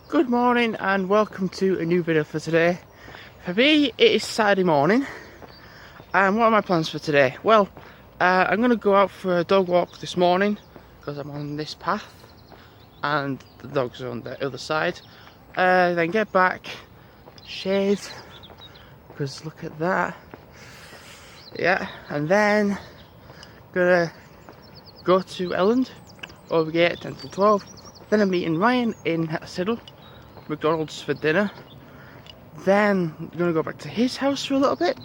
Good morning and welcome to a new video for today. For me, it is Saturday morning. And what are my plans for today? Well, I'm going to go out for a dog walk this morning because I'm on this path and the dogs are on the other side. Then get back, shave, because look at that. Yeah, and then gonna go to Elland, Overgate 10 till 12. Then I'm meeting Ryan in Siddle, McDonald's for dinner. Then I'm gonna go back to his house for a little bit,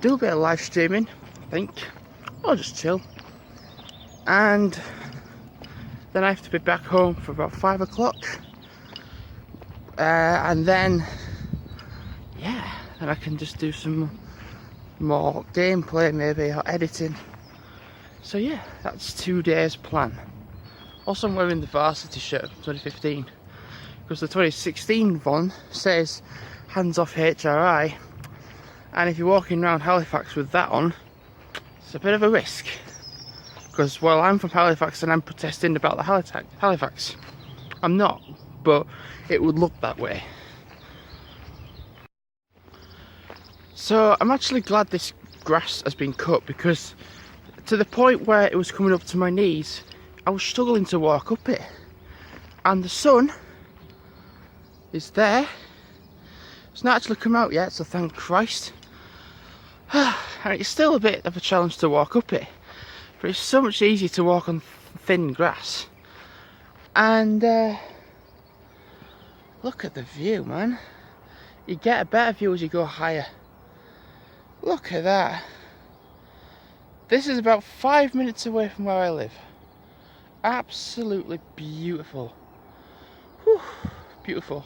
do a bit of live streaming, I think, or just chill. And then I have to be back home for about 5 o'clock. And then, yeah, then I can just do some more gameplay maybe, or editing. So yeah, that's 2 days plan. Also, I'm wearing the varsity shirt from 2015 because the 2016 one says hands off HRI, and if you're walking around Halifax with that on, it's a bit of a risk because, well, I'm from Halifax and I'm protesting about the Halifax. I'm not, but it would look that way. So I'm actually glad this grass has been cut, because to the point where it was coming up to my knees, I was struggling to walk up it, and the sun is there. It's not actually come out yet, so thank Christ. And it's still a bit of a challenge to walk up it, but it's so much easier to walk on thin grass. And look at the view, man. You get a better view as you go higher. Look at that. This is about 5 minutes away from where I live. Absolutely beautiful. Whew, beautiful.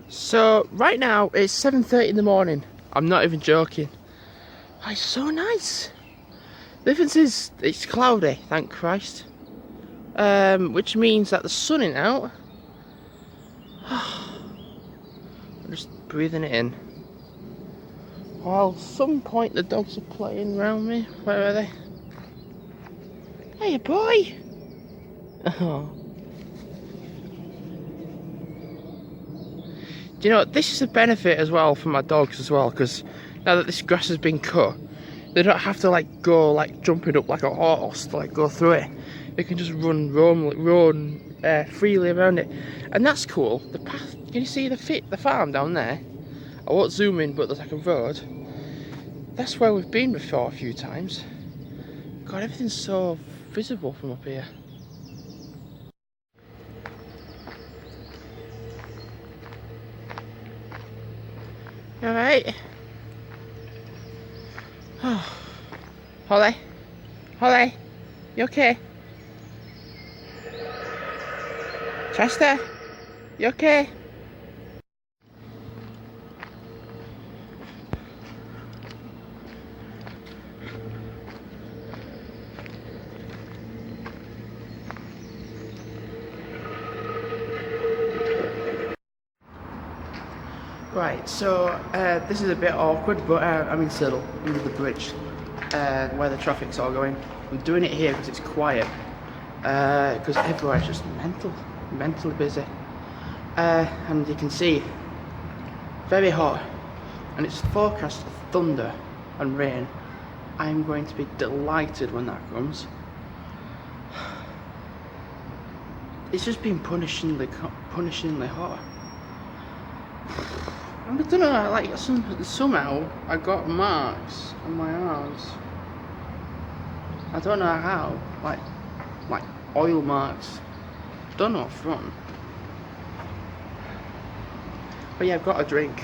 So right now it's 7:30 in the morning. I'm not even joking. Oh, it's so nice. The difference is it's cloudy, thank Christ. Which means that the sun ain't out. I'm just breathing it in. While at some point the dogs are playing around me. Where are they? Hey, boy! Oh. Do you know what? This is a benefit as well for my dogs as well, because now that this grass has been cut, they don't have to go jumping up like a horse to go through it. They can just roam freely around it, and that's cool. The path. Can you see the farm down there? I won't zoom in, but there's like a road. That's where we've been before a few times. God, everything's so visible from up here. You alright? Oh. Holly? Holly? You okay? Chester? You okay? Right, so this is a bit awkward, but I'm in Siddle, under the bridge, where the traffic's all going. I'm doing it here because it's quiet, because everywhere is just mentally busy. And you can see, very hot, and it's forecast thunder and rain. I'm going to be delighted when that comes. It's just been punishingly hot. I don't know, somehow I got marks on my arms. I don't know how, like oil marks. Don't know what from. But yeah, I've got a drink.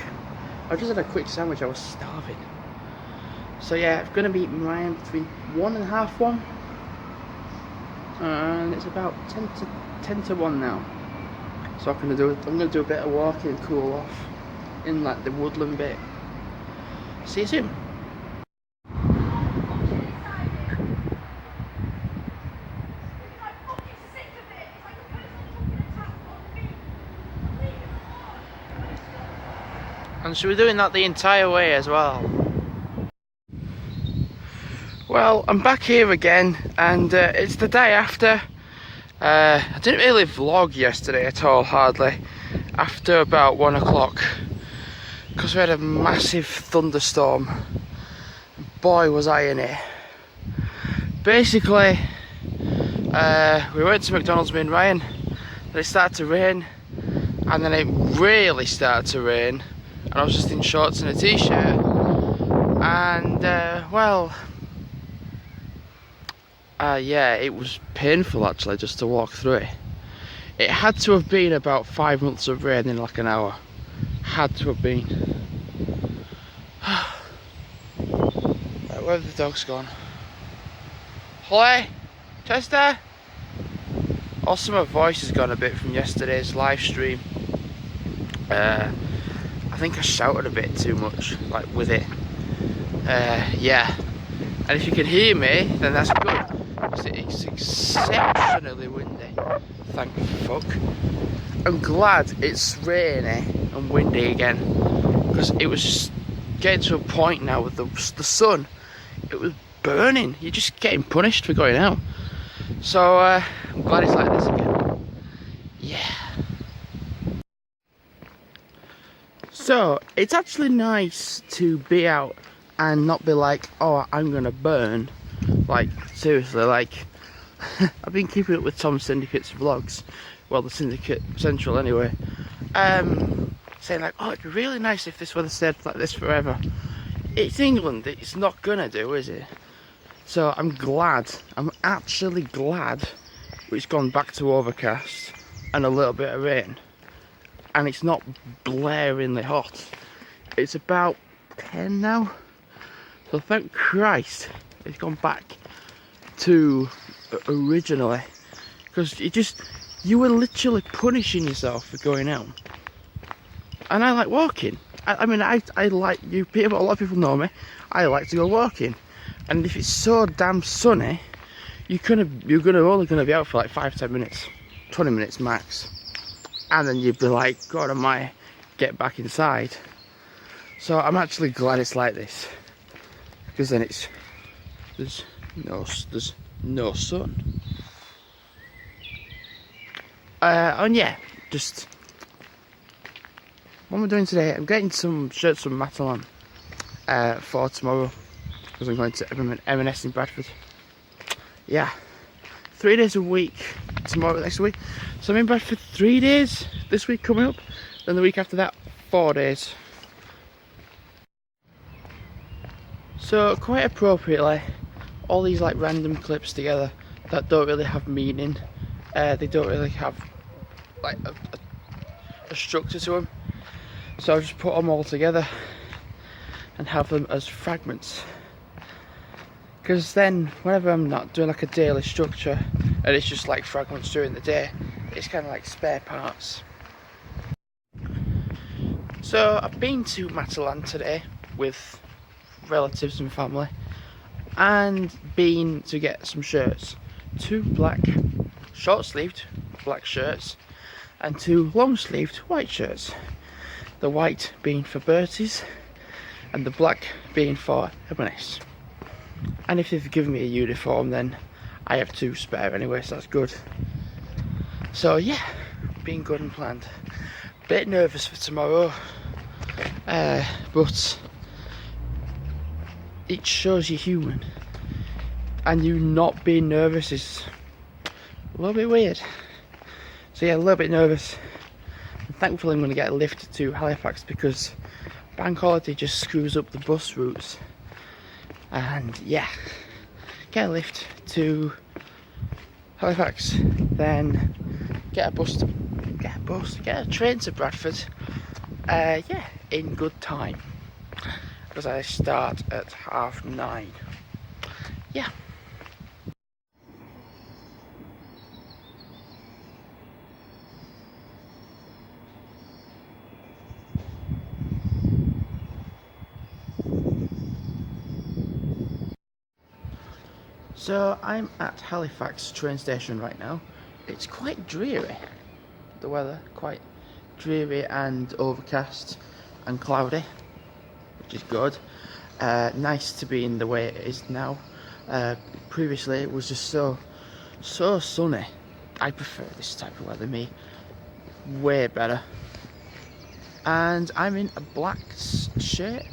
I just had a quick sandwich, I was starving. So yeah, I'm gonna be eating Ryan between 1 and half 1. And it's about 10 to 1 now. So I'm gonna do a bit of walking and cool off in the woodland bit. See you soon. And so we're doing that the entire way as well. Well, I'm back here again, and it's the day after. I didn't really vlog yesterday at all, hardly, after about 1 o'clock, because we had a massive thunderstorm. Boy was I in it. Basically, we went to McDonald's, me and Ryan, then it started to rain, and then it really started to rain, and I was just in shorts and a t-shirt, and yeah, it was painful actually just to walk through it. It had to have been about 5 months of rain in like an hour. Had to have been. Right, where have the dogs gone? Holly? Chester? Also my voice has gone a bit from yesterday's live stream. I think I shouted a bit too much, like with it. Yeah. And if you can hear me, then that's good. It's exceptionally windy. Thank fuck. I'm glad it's rainy and windy again, because it was just getting to a point now with the sun. It was burning. You're just getting punished for going out. So I'm glad it's like this again. Yeah. So it's actually nice to be out and not be like, oh, I'm gonna burn. Like, seriously, like, I've been keeping up with Tom Syndicate's vlogs, well, the Syndicate Central anyway, saying like, oh, it'd be really nice if this weather stayed like this forever. It's England, it's not gonna do, is it? So I'm actually glad it's gone back to overcast and a little bit of rain, and it's not blaringly hot. It's about 10 now, so thank Christ it's gone back to originally, because you were literally punishing yourself for going out. And I like walking. I mean, I like you people, a lot of people know me, I like to go walking, and if it's so damn sunny, you're only gonna be out for like 5-10 minutes, 20 minutes max, and then you'd be like, God almighty, get back inside. So I'm actually glad it's like this, because then there's no sun. And yeah, just what am I doing today? I'm getting some shirts from Matalan for tomorrow, because I'm going to M&S in Bradford. Yeah, 3 days a week tomorrow, next week. So I'm in Bradford 3 days this week coming up, then the week after that 4 days. So quite appropriately, all these like random clips together that don't really have meaning, they don't really have like a structure to them, so I just put them all together and have them as fragments, because then whenever I'm not doing like a daily structure and it's just like fragments during the day, it's kind of like spare parts. So I've been to Matalan today with relatives and family, and been to get some shirts, 2 black short-sleeved black shirts and 2 long-sleeved white shirts, the white being for Bertie's and the black being for M&S. And if they've given me a uniform, then I have 2 spare anyway, so that's good. So yeah, been good and planned. Bit nervous for tomorrow, but it shows you're human, and you not being nervous is a little bit weird. So yeah, a little bit nervous, and thankfully I'm going to get a lift to Halifax, because bank holiday just screws up the bus routes, and yeah, get a lift to Halifax, then get a train to Bradford, yeah, in good time, because I start at 9:30. Yeah. So I'm at Halifax train station right now. It's quite dreary, the weather, quite dreary and overcast and cloudy, which is good. Nice to be in the way it is now. Previously it was just so sunny I prefer this type of weather, me. Way better. And I'm in a black shirt.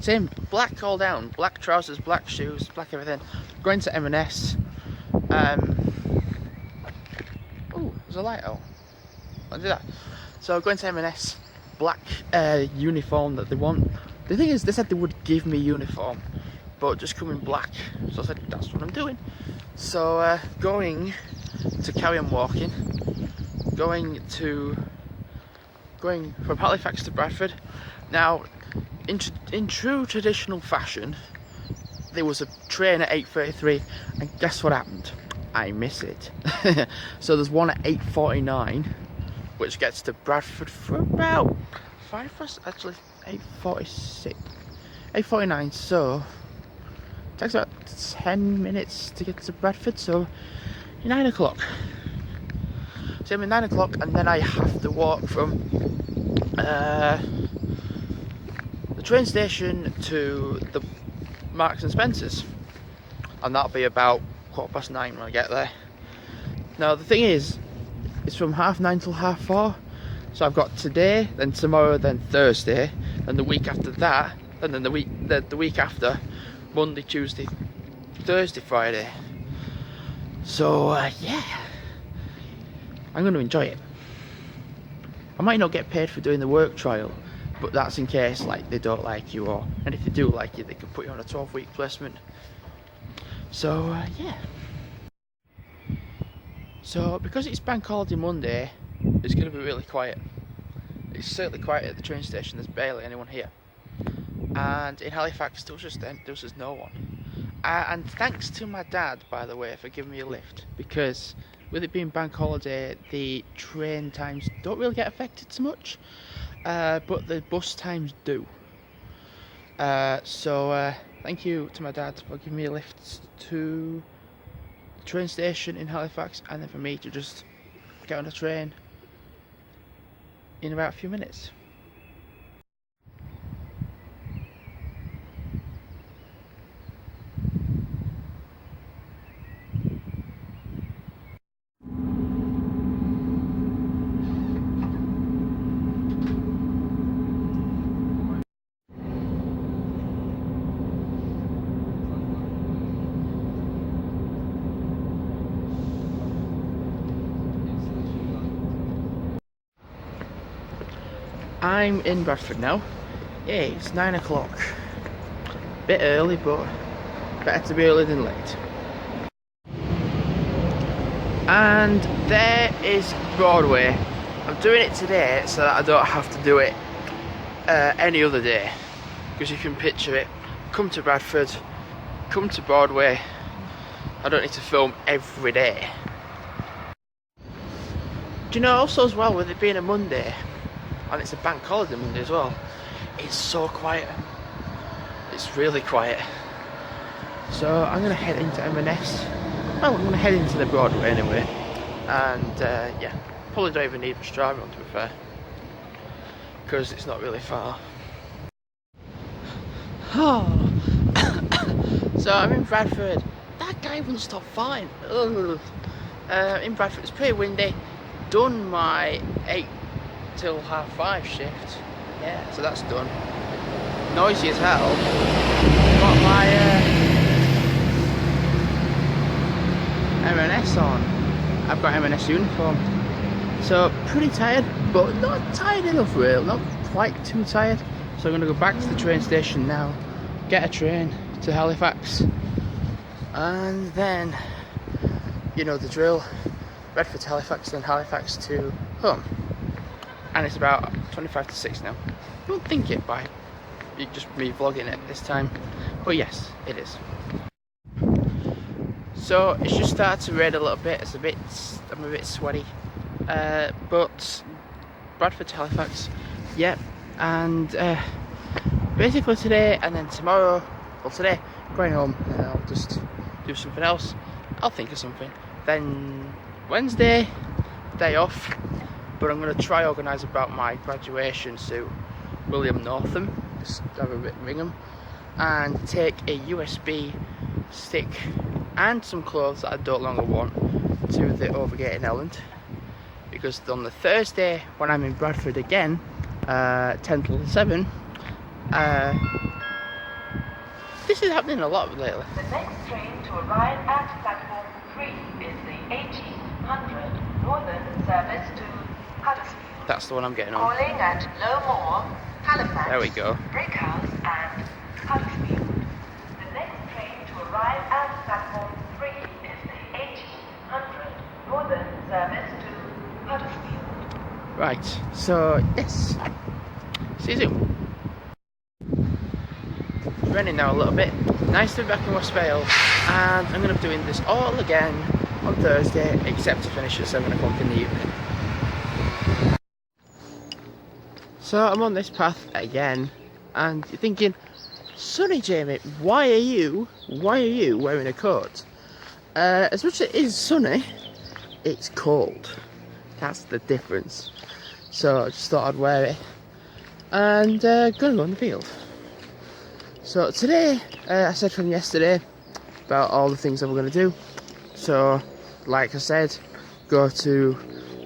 Same, black all down. Black trousers, black shoes, black everything. Going to M&S. Oh, there's a light out. I'll do that. So going to M&S. Black uniform that they want. The thing is, they said they would give me uniform, but just come in black. So I said, that's what I'm doing. So going to carry on walking. Going from Halifax to Bradford. Now, in true traditional fashion, there was a train at 8:33, and guess what happened? I miss it. So there's one at 8:49, which gets to Bradford for about 5 past, actually 8:46, 8:49. So it takes about 10 minutes to get to Bradford. So 9 o'clock. So I'm at 9 o'clock, and then I have to walk from the train station to the Marks and Spencer's, and that'll be about 9:15 when I get there. Now the thing is, it's from 9:30 till 4:30. So I've got today, then tomorrow, then Thursday, then the week after that, and then the week after, Monday, Tuesday, Thursday, Friday. So yeah, I'm going to enjoy it. I might not get paid for doing the work trial, but that's in case like they don't like you, and if they do like you, they can put you on a 12-week placement. So yeah. So because it's bank holiday Monday, it's going to be really quiet. It's certainly quiet at the train station. There's barely anyone here. And in Halifax, there was just no one. And thanks to my dad, by the way, for giving me a lift, because with it being bank holiday, the train times don't really get affected so much, but the bus times do. So thank you to my dad for giving me a lift to the train station in Halifax, and then for me to just get on the train in about a few minutes. I'm in Bradford now. Yeah, it's 9 o'clock. Bit early, but better to be early than late. And there is Broadway. I'm doing it today so that I don't have to do it any other day. Because you can picture it. Come to Bradford, come to Broadway. I don't need to film every day. Do you know also as well, with it being a Monday, and it's a bank holiday Monday as well, it's so quiet. It's really quiet. So I'm going to head into M&S. Well, I'm going to head into the Broadway anyway. And yeah, probably don't even need much driving on, to be fair, because it's not really far. Oh. So I'm in Bradford. That guy wouldn't stop fine. In Bradford, it's pretty windy. Done my 8 till 5:30 shift. Yeah, so that's done. Noisy as hell. Got my M&S on. I've got M&S uniform. So pretty tired, but not tired enough really. Not quite too tired. So I'm gonna go back to the train station now, get a train to Halifax, and then, you know the drill. Bradford to Halifax, then Halifax to home. And it's about 25 to 6 now. I don't think it by just me vlogging it this time, but yes, it is. So it's just started to rain a little bit. I'm a bit sweaty, but Bradford to Halifax, yep. And basically today and then tomorrow, well today, going home, and I'll just do something else. I'll think of something. Then Wednesday, day off. But I'm going to try organise about my graduation suit, William Northam, just have a bit ring them, and take a USB stick and some clothes that I don't longer want to the Overgate in Elland, because on the Thursday when I'm in Bradford again, 10 till 7, this is happening a lot lately. The next train to arrive at platform 3 is the 1800 Northern service to Huddersfield. That's the one I'm getting on. Calling at Lowmore, Halifax, There we go. Brickhouse and Huddersfield. The next train to arrive at platform 3 is the 1800 Northern service to Huddersfield. Right, so yes, see you soon. It's raining now a little bit. Nice to be back in West Vale, and I'm going to be doing this all again on Thursday, except to finish at 7 o'clock in the evening. So I'm on this path again, and you're thinking, Sonny Jamie, why are you wearing a coat? As much as it is sunny, it's cold. That's the difference. So I just thought I'd wear it, and gonna go on the field. So today, I said from yesterday about all the things that we're going to do. So, like I said, go to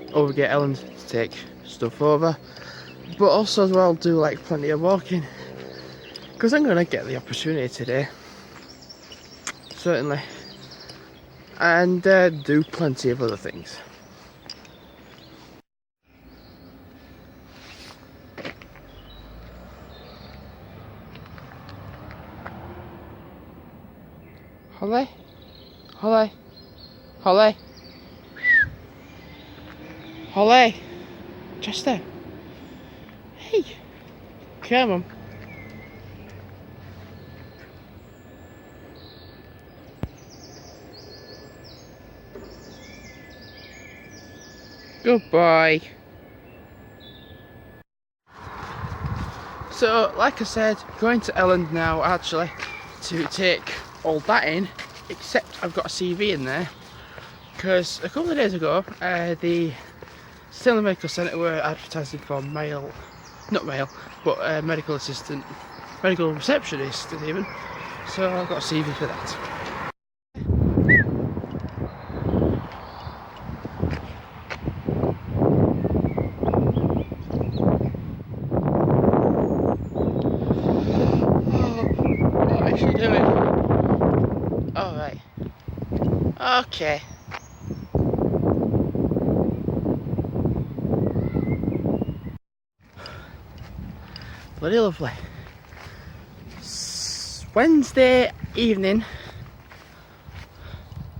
Overgate Elland to take stuff over, but also as well do like plenty of walking, because I'm going to get the opportunity today, certainly, and do plenty of other things. Holly? Holly? Holly? Holly? Chester? Hey! Come on. Good boy. So, like I said, going to Elland now actually to take all that in, except I've got a CV in there, because a couple of days ago the Stanley Medical Centre were advertising for medical assistant, medical receptionist even, so I've got a CV for that. What is she doing? Alright. Okay. Bloody lovely. Wednesday evening.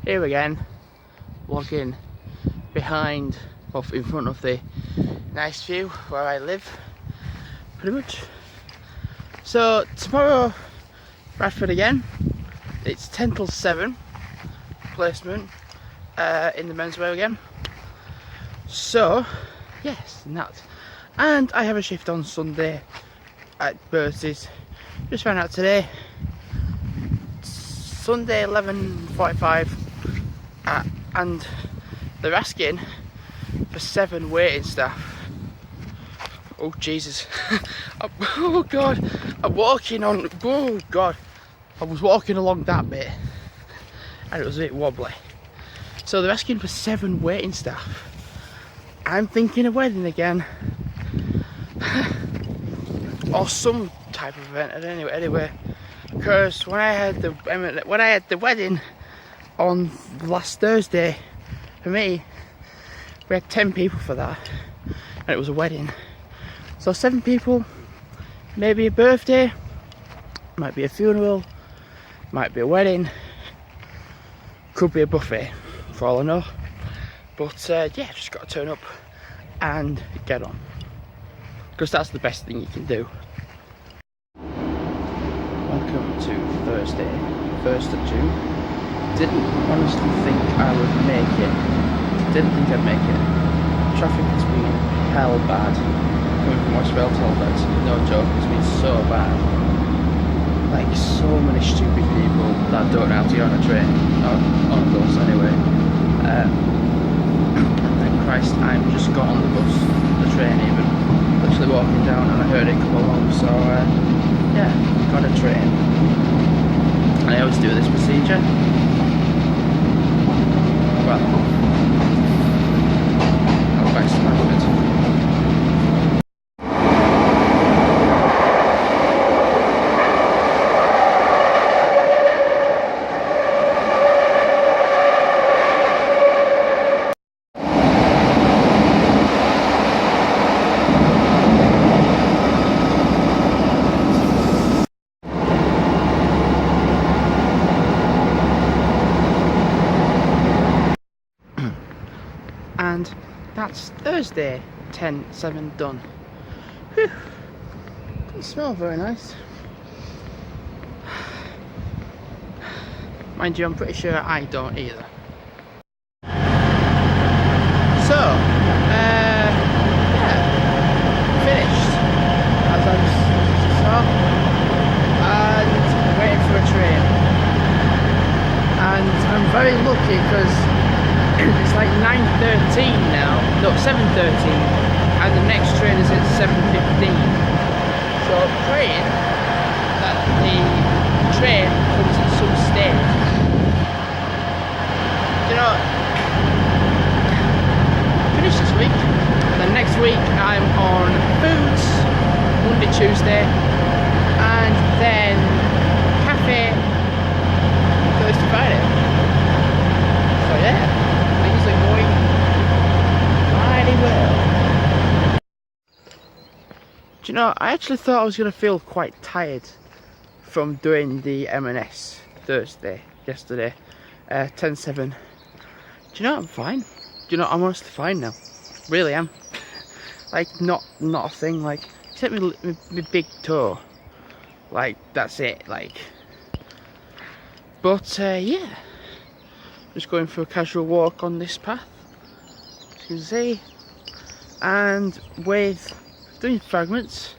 Here again. Vlogging behind, well, in front of the nice view where I live. Pretty much. So tomorrow, Bradford again. It's 10 till 7 placement in the menswear again. So yes, that. And I have a shift on Sunday at Bertie's. Just found out today. Sunday 11:45, and they're asking for 7 waiting staff. Oh Jesus! Oh God! I'm walking on. Oh God! I was walking along that bit, and it was a bit wobbly. So they're asking for 7 waiting staff. I'm thinking a wedding again, or some type of event. Anyway, because when I had the wedding on last Thursday, for me, we had 10 people for that, and it was a wedding. So 7 people, maybe a birthday, might be a funeral, might be a wedding, could be a buffet, for all I know. But yeah, just got to turn up and get on, because that's the best thing you can do. Welcome to Thursday, 1st of June. Didn't honestly think I would make it. Didn't think I'd make it. Traffic has been hell bad. Coming from West Vale to Elland, no joke, it's been so bad. Like, so many stupid people that don't know how to get on a train, or on a bus anyway. And thank Christ, I'm just got on the bus, the train even, literally walking down, and I heard it come along, so yeah, got a train. I always do this procedure. Well, And that's Thursday, 10/7 done. Whew. Doesn't smell very nice. Mind you, I'm pretty sure I don't either. So, yeah, finished, as I saw, and waiting for a train. And I'm very lucky because it's like 9:13 now, no 7:13, and the next train is at 7:15. So praying that the train comes at some stage. You know, finish this week, and then next week I'm on foods, Monday, Tuesday, and then cafe, Thursday, Friday. So yeah, things are going mighty well. Do you know, I actually thought I was going to feel quite tired from doing the M&S Thursday, yesterday, 10/7. Do you know, I'm fine. Do you know, I'm honestly fine now. Really am. Like, not a thing, like, except my big toe. Like, that's it, like. But, yeah. Just going for a casual walk on this path, as you can see. And with doing fragments,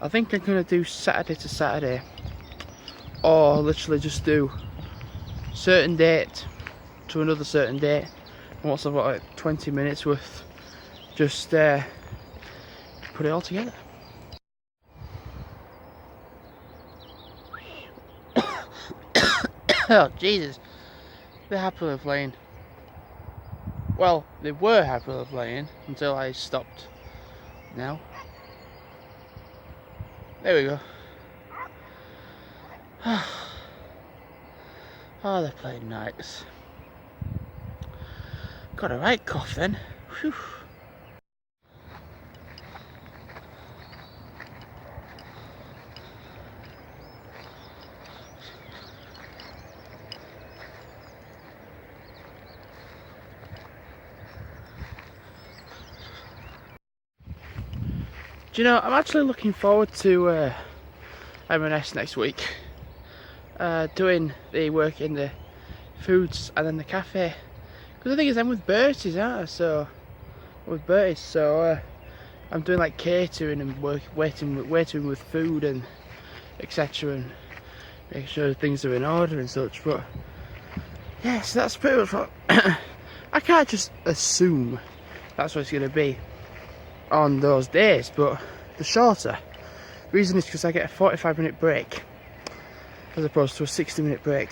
I think I'm going to do Saturday to Saturday. Or literally just do certain date to another certain date. And once I've got like 20 minutes worth, just put it all together. Oh Jesus, they're happily playing. Well, they were happily playing until I stopped. Now, there we go. Oh, they're playing nice. Got a right cough then. Whew. Do you know, I'm actually looking forward to M&S next week. Doing the work in the foods and then the cafe. Because the thing is, I'm with Bertie's, aren't I? So, with Bertie's, so I'm doing like catering and waiting with food and etc. and making sure things are in order and such. But yeah, so that's pretty much what I can't just assume that's what it's going to be on those days, but the shorter. The reason is because I get a 45-minute break as opposed to a 60-minute break.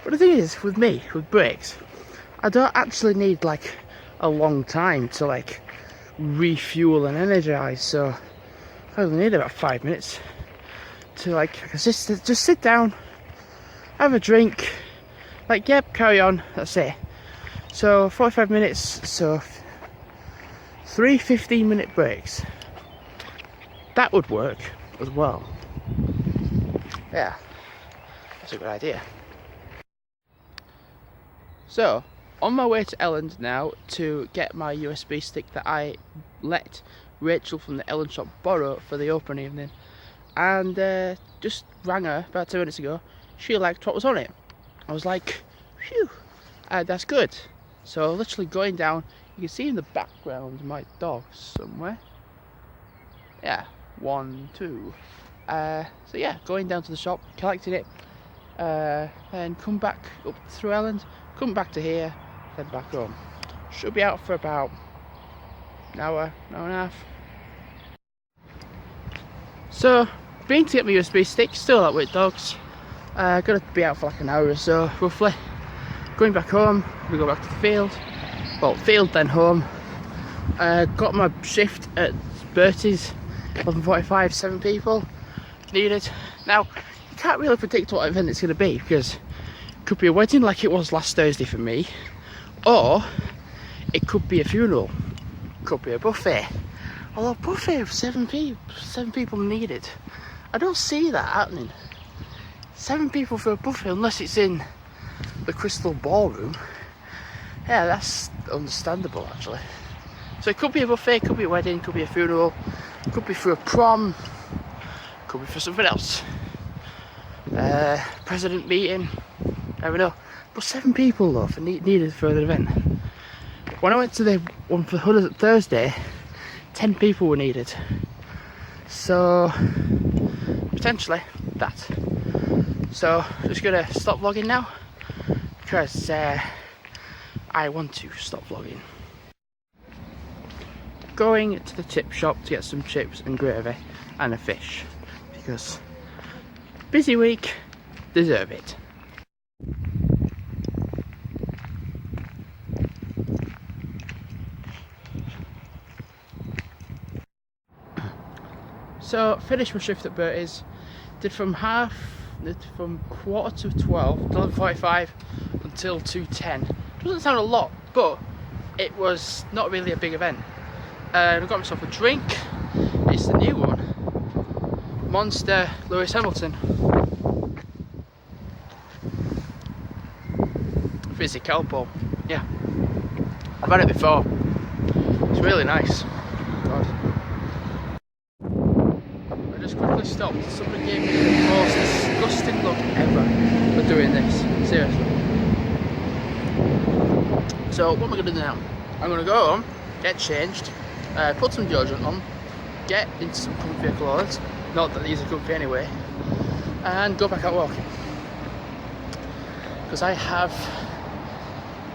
But the thing is, with me, with breaks, I don't actually need like a long time to like refuel and energize, so I only need about 5 minutes to like just sit down, have a drink, like yep, carry on, that's it. So 45 minutes, so 3 15-minute breaks. That would work as well. Yeah, that's a good idea. So, on my way to Elland now to get my USB stick that I let Rachel from the Ellen shop borrow for the open evening, and just rang her about 2 minutes ago. She liked what was on it. I was like, phew, that's good. So literally going down, you can see in the background my dog somewhere. Yeah, 1, 2. So yeah, going down to the shop, collecting it, and come back up through Elland, come back to here, then back home. Should be out for about an hour and a half. So, been to get my USB stick, still out with dogs. Gonna be out for like an hour or so, roughly. Going back home, we go back to the field. Well, field then home. Got my shift at Bertie's, 11:45, 7 people needed. Now, you can't really predict what event it's going to be, because it could be a wedding like it was last Thursday for me, or it could be a funeral, could be a buffet. Although a buffet of 7 people needed, I don't see that happening. 7 people for a buffet, unless it's in the Crystal Ballroom. Yeah, that's understandable actually. So it could be a buffet, could be a wedding, could be a funeral, could be for a prom, could be for something else. President meeting, never know. But 7 people though needed for the event. When I went to the one for Thursday, 10 people were needed. So potentially that. So I'm just gonna stop vlogging now because I want to stop vlogging. Going to the chip shop to get some chips and gravy and a fish because busy week, deserve it. So finished my shift at Bertie's, did from quarter to 12, 11:45 until 2:10. Doesn't sound a lot, but it was not really a big event. I got myself a drink. It's the new one, Monster Lewis Hamilton. Fizzy Calpol. Yeah, I've had it before. It's really nice. God. I just quickly stopped. Somebody gave me the most disgusting look ever for doing this. Seriously. So what am I going to do now? I'm going to go home, get changed, put some deodorant on, get into some comfy clothes, not that these are comfy anyway, and go back out walking. Because I have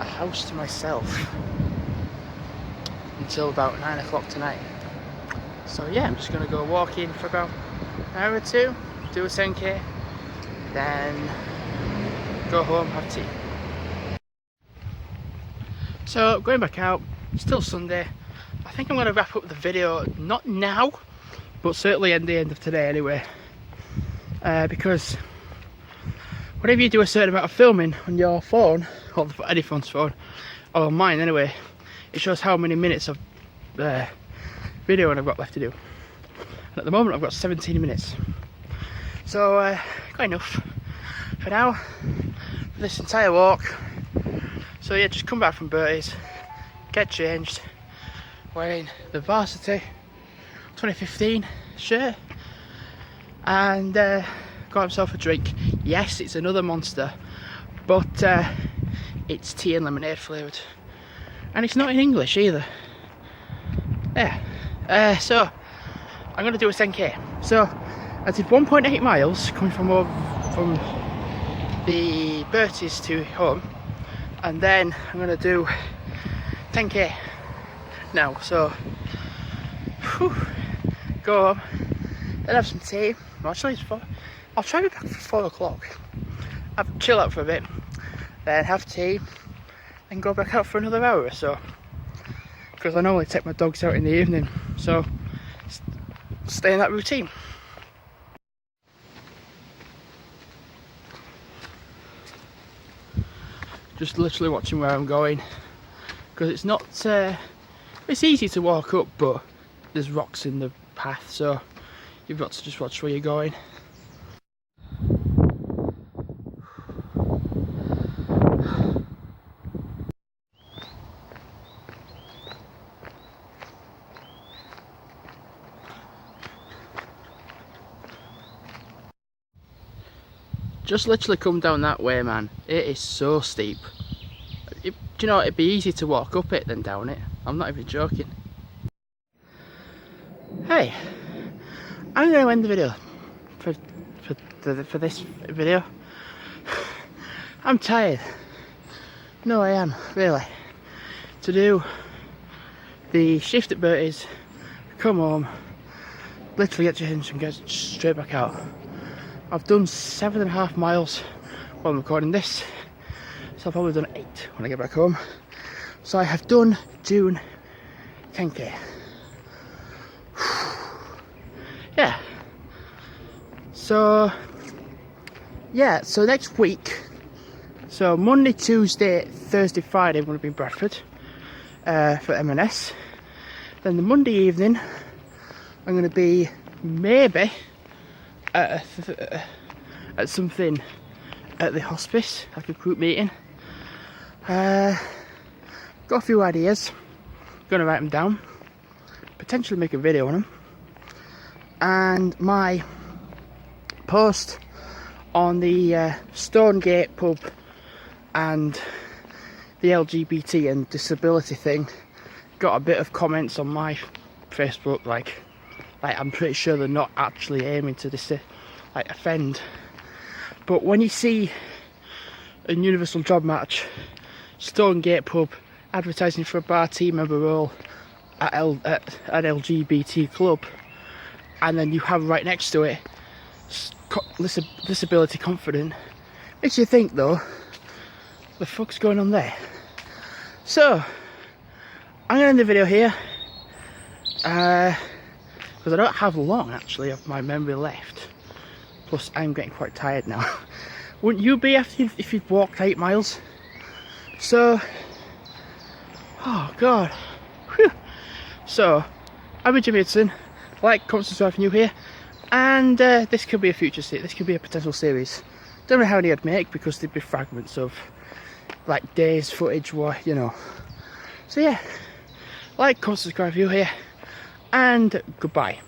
a house to myself until about 9 o'clock tonight. So yeah, I'm just going to go walking for about an hour or two, do a 10k, then go home, have tea. So going back out, still Sunday. I think I'm going to wrap up the video, not now, but certainly at the end of today anyway. Because whenever you do a certain amount of filming on your phone, or any phone's phone, or on mine anyway, it shows how many minutes of video I've got left to do. And at the moment I've got 17 minutes. So got enough for now, for this entire walk. So yeah, just come back from Bertie's, get changed, wearing the Varsity 2015 shirt, and got himself a drink. Yes, it's another Monster, but it's tea and lemonade flavoured, and it's not in English either. Yeah. So I'm going to do a 10k. So I did 1.8 miles coming from the Bertie's to home, and then I'm going to do 10k now. So whew, go home, then have some tea. Actually, I'll try to be back for 4 o'clock. Chill out for a bit, then have tea, and go back out for another hour or so. Because I normally take my dogs out in the evening, so stay in that routine. Just literally watching where I'm going, because it's not, it's easy to walk up, but there's rocks in the path, so you've got to just watch where you're going. Just literally come down that way, man. It is so steep. Do you know, it'd be easier to walk up it than down it. I'm not even joking. Hey, I'm going to end the video for this video. I'm tired. No, I am, really. To do the shift at Bertie's, come home, literally get changed and get straight back out. I've done 7.5 miles while I'm recording this, so I've probably done 8 when I get back home. So I have done June 10k. Yeah. So yeah, so next week, so Monday, Tuesday, Thursday, Friday I'm going to be in Bradford for M&S. Then the Monday evening I'm going to be maybe at something at the hospice, like a group meeting. got a few ideas, gonna write them down, potentially make a video on them, and my post on the Stonegate pub and the LGBT and disability thing got a bit of comments on my Facebook, like I'm pretty sure they're not actually aiming to offend, but when you see a universal job match, Stonegate pub advertising for a bar team member role at an LGBT club, and then you have right next to it disability confident, makes you think though, the fuck's going on there? So I'm gonna end the video here because I don't have long actually of my memory left, plus I'm getting quite tired now. Wouldn't you be if you'd walked 8 miles? So, oh god. Whew. So I've been Jimmy Hudson. Like, comment, subscribe if you're new here, and this could be a future series, this could be a potential series. Don't know how many I'd make because there'd be fragments of like days footage, what you know. So yeah, like, comment, subscribe if you're here, and goodbye.